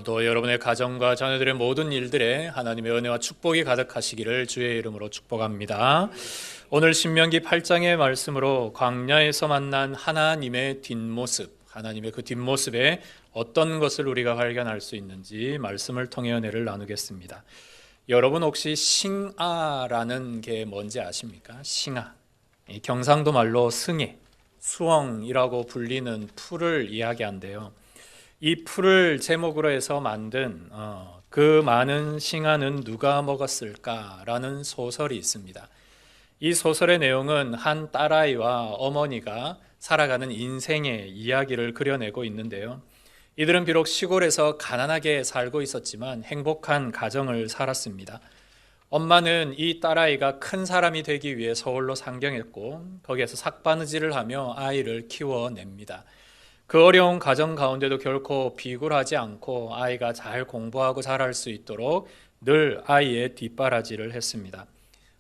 오늘도 여러분의 가정과 자녀들의 모든 일들에 하나님의 은혜와 축복이 가득하시기를 주의 이름으로 축복합니다. 오늘 신명기 8장의 말씀으로 광야에서 만난 하나님의 뒷모습, 하나님의 그 뒷모습에 어떤 것을 우리가 발견할 수 있는지 말씀을 통해 은혜를 나누겠습니다. 여러분 혹시 싱아라는 게 뭔지 아십니까? 싱아. 경상도 말로 승해, 수엉이라고 불리는 풀을 이야기한대요. 이 풀을 제목으로 해서 만든 그 많은 싱아는 누가 먹었을까라는 소설이 있습니다. 이 소설의 내용은 한 딸아이와 어머니가 살아가는 인생의 이야기를 그려내고 있는데요. 이들은 비록 시골에서 가난하게 살고 있었지만 행복한 가정을 살았습니다. 엄마는 이 딸아이가 큰 사람이 되기 위해 서울로 상경했고 거기에서 삭바느질을 하며 아이를 키워냅니다. 그 어려운 가정 가운데도 결코 비굴하지 않고 아이가 잘 공부하고 자랄 수 있도록 늘 아이의 뒷바라지를 했습니다.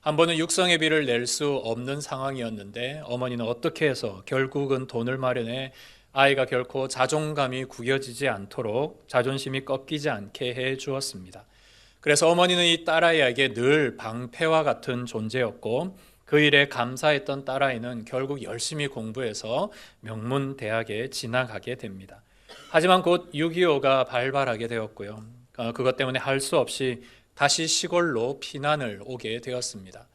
한 번은 육성회비를 낼 수 없는 상황이었는데 어머니는 어떻게 해서 결국은 돈을 마련해 아이가 결코 자존감이 구겨지지 않도록 자존심이 꺾이지 않게 해 주었습니다. 그래서 어머니는 이 딸아이에게 늘 방패와 같은 존재였고 그 일에 감사했던 딸아이는 결국 열심히 공부해서 명문대학에 진학하게 됩니다. 하지만 곧 6.25가 발발하게 되었고요. 그것 때문에 할 수 없이 다시 시골로 피난을 오게 되었습니다.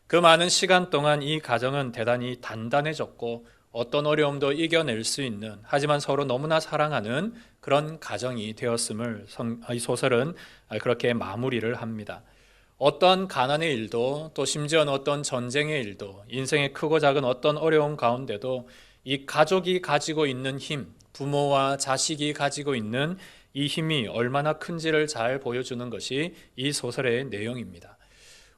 그 많은 시간 동안 이 가정은 대단히 단단해졌고 어떤 어려움도 이겨낼 수 있는, 하지만 서로 너무나 사랑하는 그런 가정이 되었음을 이 소설은 그렇게 마무리를 합니다. 어떤 가난의 일도 또 심지어는 어떤 전쟁의 일도 인생의 크고 작은 어떤 어려움 가운데도 이 가족이 가지고 있는 힘, 부모와 자식이 가지고 있는 이 힘이 얼마나 큰지를 잘 보여주는 것이 이 소설의 내용입니다.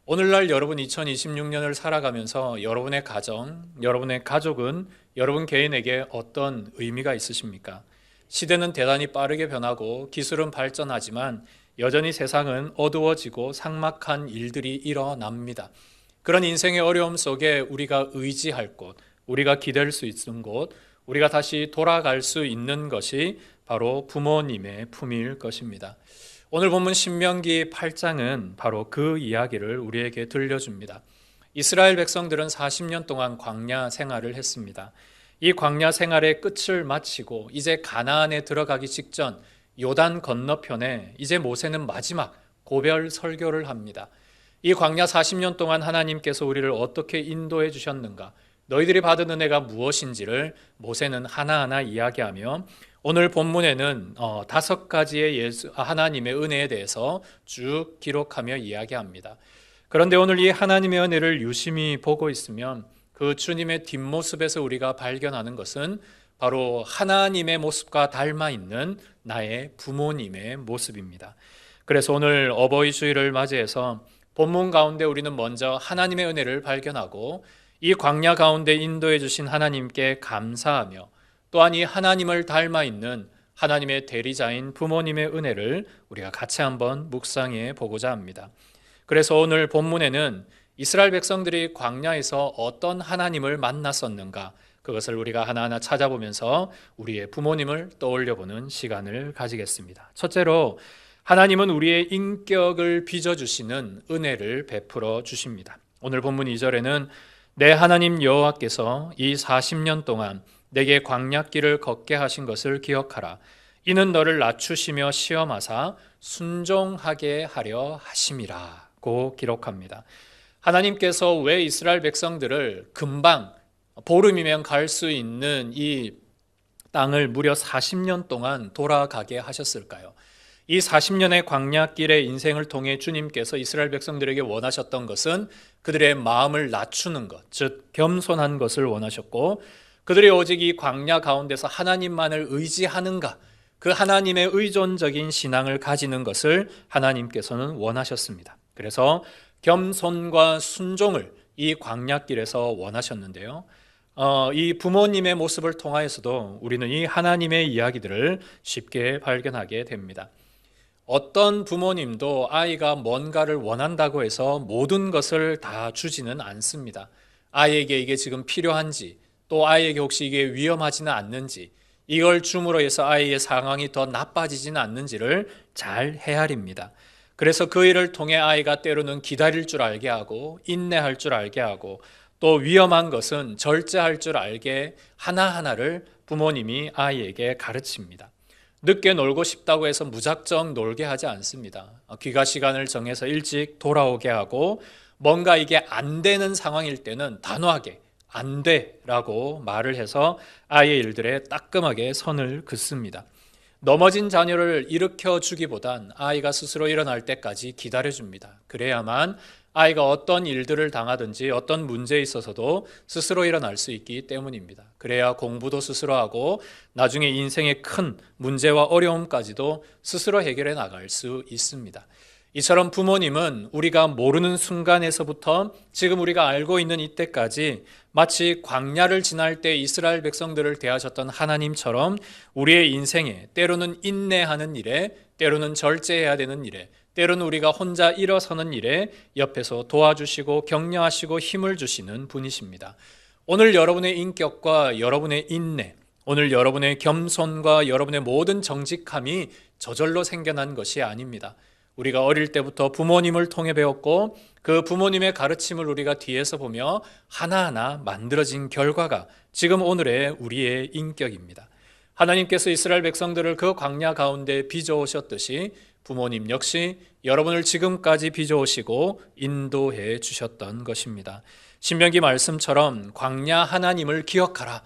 오늘날 여러분 2026년을 살아가면서 여러분의 가정, 여러분의 가족은 여러분 개인에게 어떤 의미가 있으십니까? 시대는 대단히 빠르게 변하고 기술은 발전하지만 여전히 세상은 어두워지고 삭막한 일들이 일어납니다. 그런 인생의 어려움 속에 우리가 의지할 곳, 우리가 기댈 수 있는 곳, 우리가 다시 돌아갈 수 있는 것이 바로 부모님의 품일 것입니다. 오늘 본문 신명기 8장은 바로 그 이야기를 우리에게 들려줍니다. 이스라엘 백성들은 40년 동안 광야 생활을 했습니다. 이 광야 생활의 끝을 마치고 이제 가나안에 들어가기 직전 요단 건너편에 이제 모세는 마지막 고별 설교를 합니다. 이 광야 40년 동안 하나님께서 우리를 어떻게 인도해 주셨는가, 너희들이 받은 은혜가 무엇인지를 모세는 하나하나 이야기하며 오늘 본문에는 5가지의 하나님의 은혜에 대해서 쭉 기록하며 이야기합니다. 그런데 오늘 이 하나님의 은혜를 유심히 보고 있으면 그 주님의 뒷모습에서 우리가 발견하는 것은 바로 하나님의 모습과 닮아 있는 나의 부모님의 모습입니다. 그래서 오늘 어버이 주일을 맞이해서 본문 가운데 우리는 먼저 하나님의 은혜를 발견하고 이 광야 가운데 인도해 주신 하나님께 감사하며 또한 이 하나님을 닮아 있는 하나님의 대리자인 부모님의 은혜를 우리가 같이 한번 묵상해 보고자 합니다. 그래서 오늘 본문에는 이스라엘 백성들이 광야에서 어떤 하나님을 만났었는가, 그것을 우리가 하나하나 찾아보면서 우리의 부모님을 떠올려보는 시간을 가지겠습니다. 첫째로 하나님은 우리의 인격을 빚어주시는 은혜를 베풀어 주십니다. 오늘 본문 2절에는 내 하나님 여호와께서 이 40년 동안 내게 광야길을 걷게 하신 것을 기억하라. 이는 너를 낮추시며 시험하사 순종하게 하려 하심이라 고 기록합니다. 하나님께서 왜 이스라엘 백성들을 금방 보름이면 갈 수 있는 이 땅을 무려 40년 동안 돌아가게 하셨을까요? 이 40년의 광야길의 인생을 통해 주님께서 이스라엘 백성들에게 원하셨던 것은 그들의 마음을 낮추는 것, 즉 겸손한 것을 원하셨고 그들이 오직 이 광야 가운데서 하나님만을 의지하는가, 그 하나님의 의존적인 신앙을 가지는 것을 하나님께서는 원하셨습니다. 그래서 겸손과 순종을 이 광야길에서 원하셨는데요. 이 부모님의 모습을 통하여서도 우리는 이 하나님의 이야기들을 쉽게 발견하게 됩니다. 어떤 부모님도 아이가 뭔가를 원한다고 해서 모든 것을 다 주지는 않습니다. 아이에게 이게 지금 필요한지, 또 아이에게 혹시 이게 위험하지는 않는지, 이걸 줌으로 해서 아이의 상황이 더 나빠지지는 않는지를 잘 헤아립니다. 그래서 그 일을 통해 아이가 때로는 기다릴 줄 알게 하고 인내할 줄 알게 하고 또 위험한 것은 절제할 줄 알게 하나하나를 부모님이 아이에게 가르칩니다. 늦게 놀고 싶다고 해서 무작정 놀게 하지 않습니다. 귀가 시간을 정해서 일찍 돌아오게 하고 뭔가 이게 안 되는 상황일 때는 단호하게 안 돼라고 말을 해서 아이의 일들에 따끔하게 선을 긋습니다. 넘어진 자녀를 일으켜 주기보단 아이가 스스로 일어날 때까지 기다려줍니다. 그래야만 아이가 어떤 일들을 당하든지 어떤 문제에 있어서도 스스로 일어날 수 있기 때문입니다. 그래야 공부도 스스로 하고 나중에 인생의 큰 문제와 어려움까지도 스스로 해결해 나갈 수 있습니다. 이처럼 부모님은 우리가 모르는 순간에서부터 지금 우리가 알고 있는 이때까지 마치 광야를 지날 때 이스라엘 백성들을 대하셨던 하나님처럼 우리의 인생에 때로는 인내하는 일에, 때로는 절제해야 되는 일에, 때로는 우리가 혼자 일어서는 일에 옆에서 도와주시고 격려하시고 힘을 주시는 분이십니다. 오늘 여러분의 인격과 여러분의 인내, 오늘 여러분의 겸손과 여러분의 모든 정직함이 저절로 생겨난 것이 아닙니다. 우리가 어릴 때부터 부모님을 통해 배웠고 그 부모님의 가르침을 우리가 뒤에서 보며 하나하나 만들어진 결과가 지금 오늘의 우리의 인격입니다. 하나님께서 이스라엘 백성들을 그 광야 가운데 빚어오셨듯이 부모님 역시 여러분을 지금까지 빚어오시고 인도해 주셨던 것입니다. 신명기 말씀처럼 광야 하나님을 기억하라.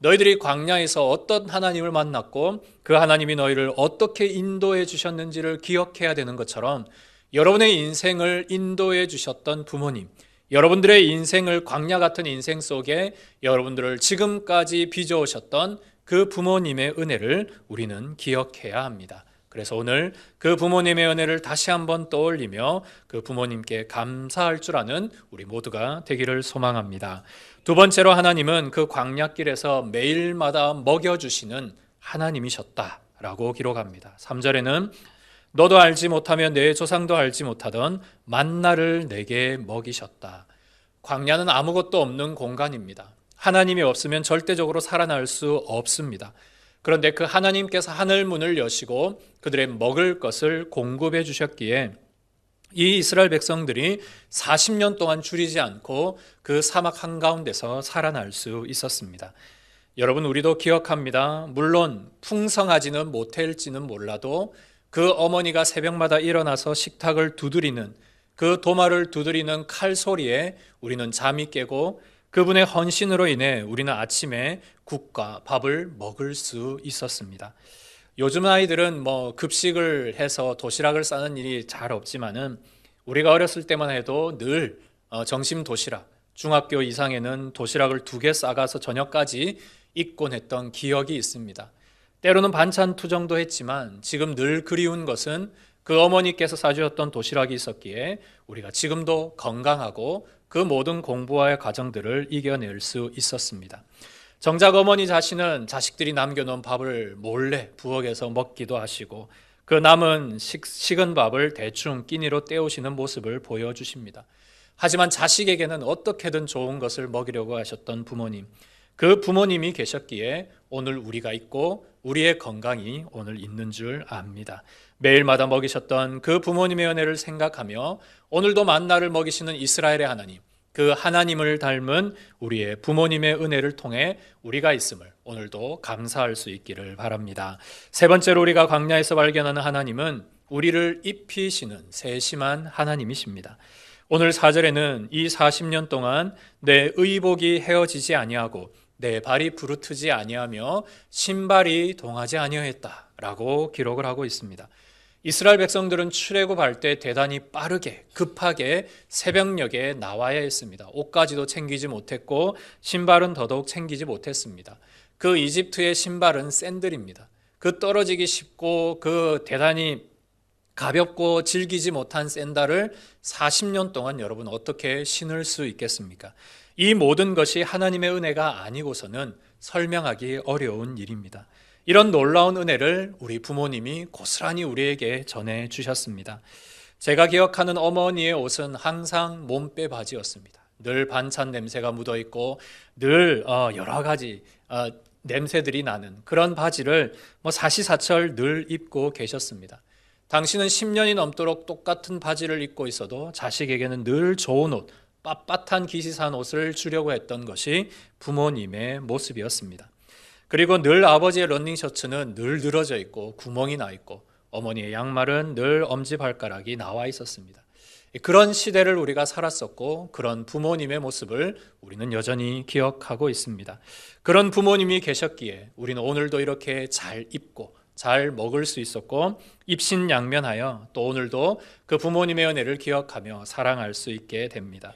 너희들이 광야에서 어떤 하나님을 만났고 그 하나님이 너희를 어떻게 인도해 주셨는지를 기억해야 되는 것처럼 여러분의 인생을 인도해 주셨던 부모님, 여러분들의 인생을 광야 같은 인생 속에 여러분들을 지금까지 빚어오셨던 그 부모님의 은혜를 우리는 기억해야 합니다. 그래서 오늘 그 부모님의 은혜를 다시 한번 떠올리며 그 부모님께 감사할 줄 아는 우리 모두가 되기를 소망합니다. 두 번째로 하나님은 그 광야길에서 매일마다 먹여주시는 하나님이셨다라고 기록합니다. 3절에는 너도 알지 못하며 내 조상도 알지 못하던 만나를 내게 먹이셨다. 광야는 아무것도 없는 공간입니다. 하나님이 없으면 절대적으로 살아날 수 없습니다. 그런데 그 하나님께서 하늘 문을 여시고 그들의 먹을 것을 공급해 주셨기에 이 이스라엘 백성들이 40년 동안 줄이지 않고 그 사막 한가운데서 살아날 수 있었습니다. 여러분, 우리도 기억합니다. 물론 풍성하지는 못할지는 몰라도 그 어머니가 새벽마다 일어나서 식탁을 두드리는 그 도마를 두드리는 칼소리에 우리는 잠이 깨고 그분의 헌신으로 인해 우리는 아침에 국과 밥을 먹을 수 있었습니다. 요즘 아이들은 급식을 해서 도시락을 싸는 일이 잘 없지만은 우리가 어렸을 때만 해도 늘 점심 도시락, 중학교 이상에는 도시락을 2개 싸가서 저녁까지 있곤 했던 기억이 있습니다. 때로는 반찬 투정도 했지만 지금 늘 그리운 것은 그 어머니께서 싸주셨던 도시락이 있었기에 우리가 지금도 건강하고 그 모든 공부와의 과정들을 이겨낼 수 있었습니다. 정작 어머니 자신은 자식들이 남겨놓은 밥을 몰래 부엌에서 먹기도 하시고 그 남은 식은 밥을 대충 끼니로 때우시는 모습을 보여주십니다. 하지만 자식에게는 어떻게든 좋은 것을 먹이려고 하셨던 부모님, 그 부모님이 계셨기에 오늘 우리가 있고 우리의 건강이 오늘 있는 줄 압니다. 매일마다 먹이셨던 그 부모님의 은혜를 생각하며 오늘도 만나를 먹이시는 이스라엘의 하나님, 그 하나님을 닮은 우리의 부모님의 은혜를 통해 우리가 있음을 오늘도 감사할 수 있기를 바랍니다. 세 번째로 우리가 광야에서 발견하는 하나님은 우리를 입히시는 세심한 하나님이십니다. 오늘 4절에는 이 40년 동안 내 의복이 헤어지지 아니하고 내 발이 부르트지 아니하며 신발이 동하지 아니하였다라고 기록을 하고 있습니다. 이스라엘 백성들은 출애굽할 때 대단히 빠르게 급하게 새벽녘에 나와야 했습니다. 옷까지도 챙기지 못했고 신발은 더더욱 챙기지 못했습니다. 그 이집트의 신발은 샌들입니다. 그 떨어지기 쉽고 그 대단히 가볍고 질기지 못한 샌들을 40년 동안 여러분 어떻게 신을 수 있겠습니까? 이 모든 것이 하나님의 은혜가 아니고서는 설명하기 어려운 일입니다. 이런 놀라운 은혜를 우리 부모님이 고스란히 우리에게 전해 주셨습니다. 제가 기억하는 어머니의 옷은 항상 몸빼 바지였습니다. 늘 반찬 냄새가 묻어 있고 늘 여러 가지 냄새들이 나는 그런 바지를 사시사철 늘 입고 계셨습니다. 당신은 10년이 넘도록 똑같은 바지를 입고 있어도 자식에게는 늘 좋은 옷, 빳빳한 기시산 옷을 주려고 했던 것이 부모님의 모습이었습니다. 그리고 늘 아버지의 러닝셔츠는 늘 늘어져 있고 구멍이 나 있고 어머니의 양말은 늘 엄지발가락이 나와 있었습니다. 그런 시대를 우리가 살았었고 그런 부모님의 모습을 우리는 여전히 기억하고 있습니다. 그런 부모님이 계셨기에 우리는 오늘도 이렇게 잘 입고 잘 먹을 수 있었고 입신양면하여 또 오늘도 그 부모님의 은혜를 기억하며 사랑할 수 있게 됩니다.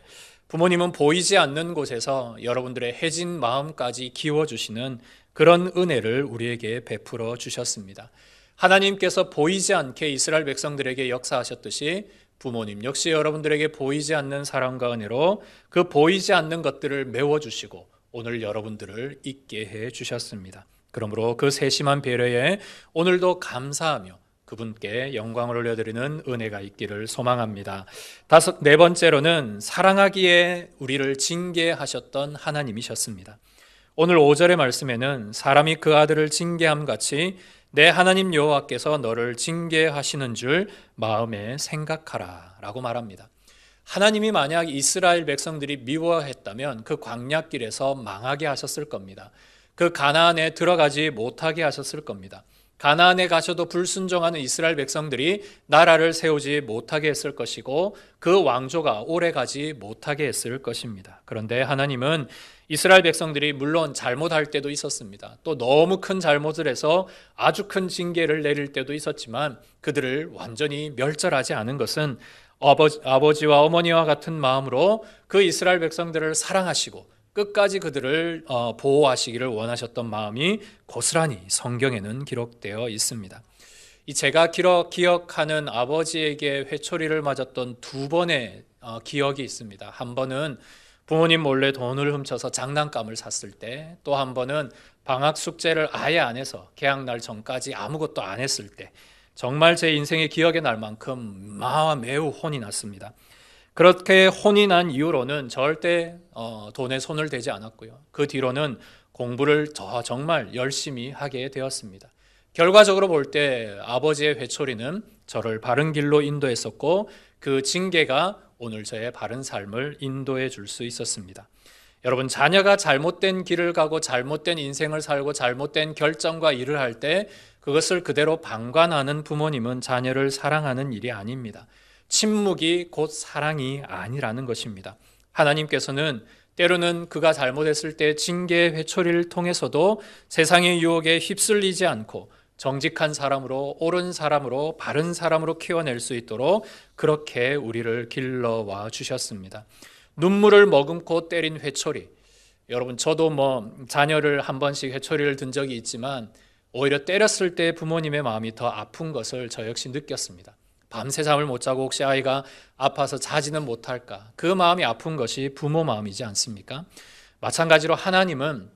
부모님은 보이지 않는 곳에서 여러분들의 해진 마음까지 키워주시는 그런 은혜를 우리에게 베풀어 주셨습니다. 하나님께서 보이지 않게 이스라엘 백성들에게 역사하셨듯이 부모님 역시 여러분들에게 보이지 않는 사랑과 은혜로 그 보이지 않는 것들을 메워주시고 오늘 여러분들을 있게 해 주셨습니다. 그러므로 그 세심한 배려에 오늘도 감사하며 그분께 영광을 올려드리는 은혜가 있기를 소망합니다. 네 번째로는 사랑하기에 우리를 징계하셨던 하나님이셨습니다. 오늘 5절의 말씀에는 사람이 그 아들을 징계함 같이 내 하나님 여호와께서 너를 징계하시는 줄 마음에 생각하라 라고 말합니다. 하나님이 만약 이스라엘 백성들이 미워했다면 그 광야길에서 망하게 하셨을 겁니다. 그 가나안에 들어가지 못하게 하셨을 겁니다. 가나안에 가셔도 불순종하는 이스라엘 백성들이 나라를 세우지 못하게 했을 것이고 그 왕조가 오래가지 못하게 했을 것입니다. 그런데 하나님은 이스라엘 백성들이 물론 잘못할 때도 있었습니다. 또 너무 큰 잘못을 해서 아주 큰 징계를 내릴 때도 있었지만 그들을 완전히 멸절하지 않은 것은 아버지와 어머니와 같은 마음으로 그 이스라엘 백성들을 사랑하시고 끝까지 그들을 보호하시기를 원하셨던 마음이 고스란히 성경에는 기록되어 있습니다. 제가 기억하는 아버지에게 회초리를 맞았던 두 번의 기억이 있습니다. 한 번은 부모님 몰래 돈을 훔쳐서 장난감을 샀을 때, 또 한 번은 방학 숙제를 아예 안 해서 개학날 전까지 아무것도 안 했을 때, 정말 제 인생의 기억에 날 만큼 매우 혼이 났습니다. 그렇게 혼이 난 이후로는 절대 돈에 손을 대지 않았고요. 그 뒤로는 공부를 정말 열심히 하게 되었습니다. 결과적으로 볼 때 아버지의 회초리는 저를 바른 길로 인도했었고 그 징계가 오늘 저의 바른 삶을 인도해 줄 수 있었습니다. 여러분, 자녀가 잘못된 길을 가고 잘못된 인생을 살고 잘못된 결정과 일을 할 때 그것을 그대로 방관하는 부모님은 자녀를 사랑하는 일이 아닙니다. 침묵이 곧 사랑이 아니라는 것입니다. 하나님께서는 때로는 그가 잘못했을 때 징계의 회초리를 통해서도 세상의 유혹에 휩쓸리지 않고 정직한 사람으로, 옳은 사람으로, 바른 사람으로 키워낼 수 있도록 그렇게 우리를 길러와 주셨습니다. 눈물을 머금고 때린 회초리. 여러분, 저도 자녀를 한 번씩 회초리를 든 적이 있지만 오히려 때렸을 때 부모님의 마음이 더 아픈 것을 저 역시 느꼈습니다. 밤새 잠을 못 자고 혹시 아이가 아파서 자지는 못할까? 그 마음이 아픈 것이 부모 마음이지 않습니까? 마찬가지로 하나님은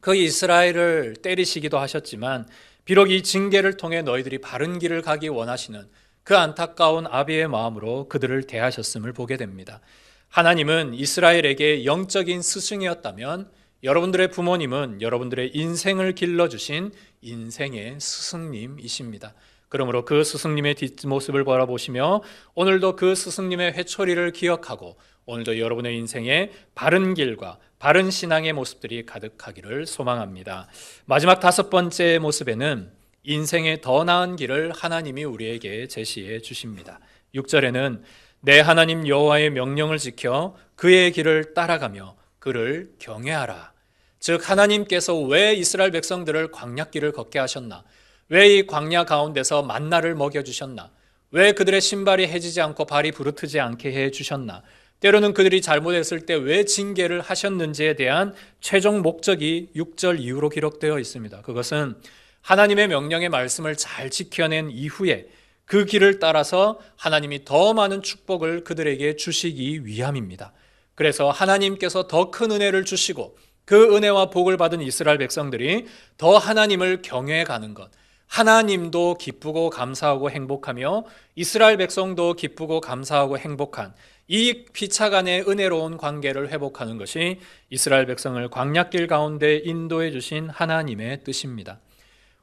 그 이스라엘을 때리시기도 하셨지만 비록 이 징계를 통해 너희들이 바른 길을 가기 원하시는 그 안타까운 아비의 마음으로 그들을 대하셨음을 보게 됩니다. 하나님은 이스라엘에게 영적인 스승이었다면 여러분들의 부모님은 여러분들의 인생을 길러주신 인생의 스승님이십니다. 그러므로 그 스승님의 뒷모습을 바라보시며 오늘도 그 스승님의 회초리를 기억하고 오늘도 여러분의 인생에 바른 길과 바른 신앙의 모습들이 가득하기를 소망합니다. 마지막 다섯 번째 모습에는 인생의 더 나은 길을 하나님이 우리에게 제시해 주십니다. 6절에는 내 하나님 여호와의 명령을 지켜 그의 길을 따라가며 그를 경외하라. 즉 하나님께서 왜 이스라엘 백성들을 광야길을 걷게 하셨나? 왜 이 광야 가운데서 만나를 먹여주셨나? 왜 그들의 신발이 해지지 않고 발이 부르트지 않게 해주셨나? 때로는 그들이 잘못했을 때 왜 징계를 하셨는지에 대한 최종 목적이 6절 이후로 기록되어 있습니다. 그것은 하나님의 명령의 말씀을 잘 지켜낸 이후에 그 길을 따라서 하나님이 더 많은 축복을 그들에게 주시기 위함입니다. 그래서 하나님께서 더 큰 은혜를 주시고 그 은혜와 복을 받은 이스라엘 백성들이 더 하나님을 경외해 가는 것, 하나님도 기쁘고 감사하고 행복하며 이스라엘 백성도 기쁘고 감사하고 행복한 이 피차간의 은혜로운 관계를 회복하는 것이 이스라엘 백성을 광야길 가운데 인도해 주신 하나님의 뜻입니다.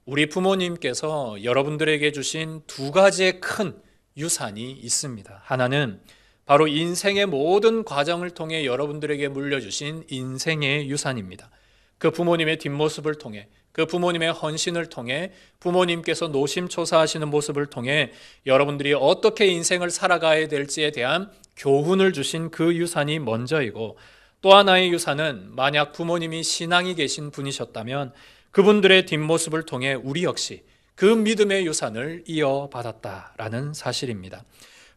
우리 부모님께서 여러분들에게 주신 두 가지의 큰 유산이 있습니다. 하나는 바로 인생의 모든 과정을 통해 여러분들에게 물려주신 인생의 유산입니다. 그 부모님의 뒷모습을 통해, 그 부모님의 헌신을 통해, 부모님께서 노심초사하시는 모습을 통해 여러분들이 어떻게 인생을 살아가야 될지에 대한 교훈을 주신 그 유산이 먼저이고, 또 하나의 유산은 만약 부모님이 신앙이 계신 분이셨다면 그분들의 뒷모습을 통해 우리 역시 그 믿음의 유산을 이어받았다라는 사실입니다.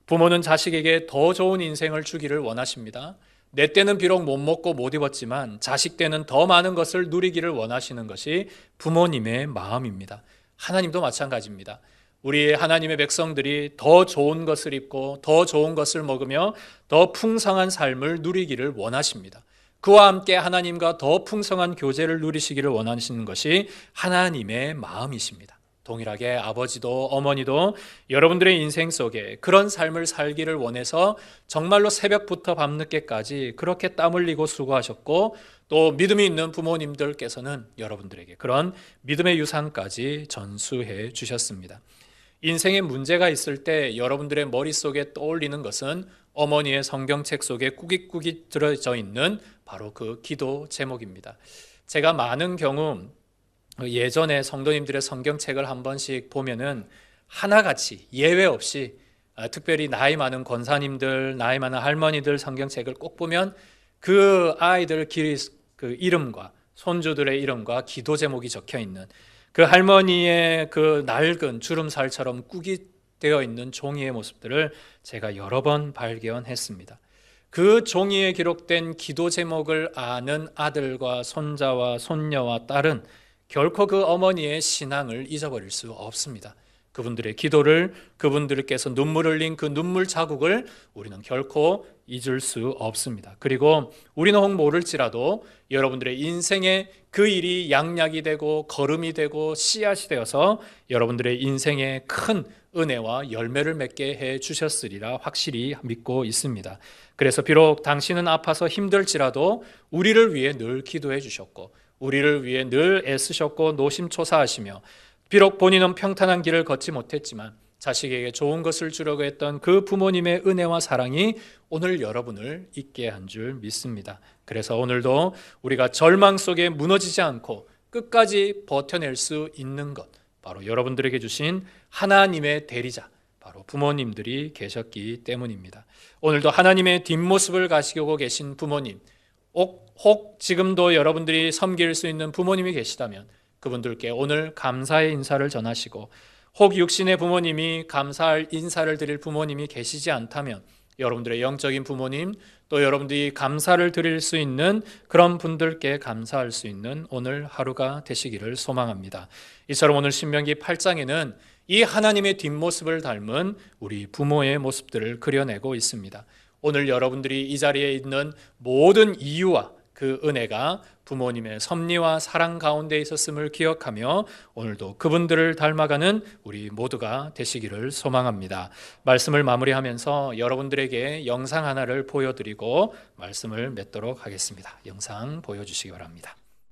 부모는 자식에게 더 좋은 인생을 주기를 원하십니다. 내 때는 비록 못 먹고 못 입었지만 자식 때는 더 많은 것을 누리기를 원하시는 것이 부모님의 마음입니다. 하나님도 마찬가지입니다. 우리 하나님의 백성들이 더 좋은 것을 입고 더 좋은 것을 먹으며 더 풍성한 삶을 누리기를 원하십니다. 그와 함께 하나님과 더 풍성한 교제를 누리시기를 원하시는 것이 하나님의 마음이십니다. 동일하게 아버지도 어머니도 여러분들의 인생 속에 그런 삶을 살기를 원해서 정말로 새벽부터 밤늦게까지 그렇게 땀 흘리고 수고하셨고, 또 믿음이 있는 부모님들께서는 여러분들에게 그런 믿음의 유산까지 전수해 주셨습니다. 인생에 문제가 있을 때 여러분들의 머릿속에 떠올리는 것은 어머니의 성경책 속에 꾸깃꾸깃 들어져 있는 바로 그 기도 제목입니다. 제가 많은 경우 예전에 성도님들의 성경책을 한 번씩 보면은 하나같이 예외 없이 특별히 나이 많은 권사님들, 나이 많은 할머니들 성경책을 꼭 보면 그 아이들 그 이름과 손주들의 이름과 기도 제목이 적혀 있는, 그 할머니의 그 낡은 주름살처럼 꾸깃되어 있는 종이의 모습들을 제가 여러 번 발견했습니다. 그 종이에 기록된 기도 제목을 아는 아들과 손자와 손녀와 딸은 결코 그 어머니의 신앙을 잊어버릴 수 없습니다. 그분들의 기도를, 그분들께서 눈물 흘린 그 눈물 자국을 우리는 결코 잊을 수 없습니다. 그리고 우리는 혹 모를지라도 여러분들의 인생에 그 일이 양약이 되고 거름이 되고 씨앗이 되어서 여러분들의 인생에 큰 은혜와 열매를 맺게 해 주셨으리라 확실히 믿고 있습니다. 그래서 비록 당신은 아파서 힘들지라도 우리를 위해 늘 기도해 주셨고, 우리를 위해 늘 애쓰셨고 노심초사하시며, 비록 본인은 평탄한 길을 걷지 못했지만 자식에게 좋은 것을 주려고 했던 그 부모님의 은혜와 사랑이 오늘 여러분을 있게 한 줄 믿습니다. 그래서 오늘도 우리가 절망 속에 무너지지 않고 끝까지 버텨낼 수 있는 것, 바로 여러분들에게 주신 하나님의 대리자, 바로 부모님들이 계셨기 때문입니다. 오늘도 하나님의 뒷모습을 가시고 계신 부모님, 혹 지금도 여러분들이 섬길 수 있는 부모님이 계시다면 그분들께 오늘 감사의 인사를 전하시고, 혹 육신의 부모님이 감사할 인사를 드릴 부모님이 계시지 않다면 여러분들의 영적인 부모님, 또 여러분들이 감사를 드릴 수 있는 그런 분들께 감사할 수 있는 오늘 하루가 되시기를 소망합니다. 이처럼 오늘 신명기 8장에는 이 하나님의 뒷모습을 닮은 우리 부모의 모습들을 그려내고 있습니다. 오늘 여러분들이 이 자리에 있는 모든 이유와 그 은혜가 부모님의 섭리와 사랑 가운데 있었음을 기억하며 오늘도 그분들을 닮아가는 우리 모두가 되시기를 소망합니다. 말씀을 마무리하면서 여러분들에게 영상 하나를 보여드리고 말씀을 맺도록 하겠습니다. 영상 보여주시기 바랍니다.